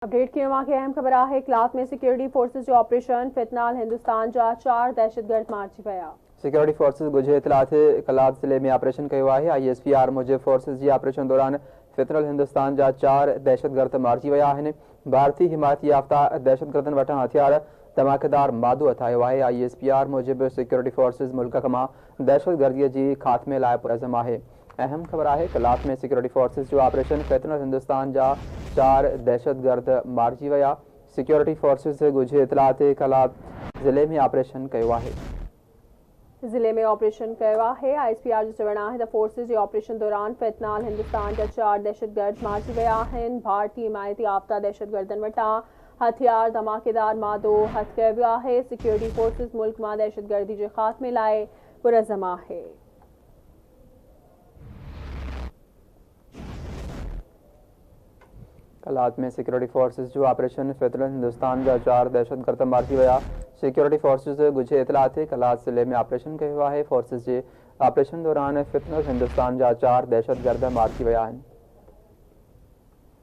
Update की अहम खबर आहे क्लास में सिक्योरिटी फोर्सेस जो ऑपरेशन फितनाल हिंदुस्तान जा 4 दहशतगर्द मारिजी विया। सिक्योरिटी फोर्सेस गुझे इतलात कलात ज़िले में ऑपरेशन किया है। ISPR मूजिब फोर्सेस जी ऑपरेशन दौरान फितनल हिंदुस्तान जा 4 दहशतगर्द मारिजी विया आहिनि। भारतीय हिमायत याफ्ता दहशतगर्दन वटां हथियार धमाकेदार मादो हथायो है। ISPR मूजिब सिक्योरिटी फोर्सेस मुल्क मां दहशतगर्दी जी खात्मे लाइ पुरज़म है। अहम खबर है कलात में सिक्योरिटी फोर्सेस जो ऑपरेशन फितनल हिंदुस्तान जा 4 दहशतगर्द मारिजी विया। सिक्योरिटी फोर्सेस गुझे इतलात कलात ज़िले में ऑपरेशन किया है। जिले में ऑपरेशन किया है। ISPR जो चवणु आहे त फोर्सेस जे ऑपरेशन दौरान फितनाल हिंदुस्तान जा 4 दहशतगर्द मारिजी विया आहिनि। भारतीय हिमायत याफ्ता दहशतगर्दन वटां हथियार धमाकेदार मादो हथ कयो वियो आहे। सिक्योरिटी फोर्सेस मुल्क मां दहशतगर्दी जे खात्मे लाइ पुरज़म आहे। कलात में सिक्योरिटी फोर्सेस जो ऑपरेशन फितनल हिंदुस्तान जा 4 दहशतगर्द मारिजी विया। सिक्योरिटी फोर्सेस गुझे इतलात कलात ज़िले में ऑपरेशन किया है। फोर्सेस जे ऑपरेशन दौरान फितनल हिंदुस्तान जा 4 दहशतगर्द मारिजी विया आहिनि।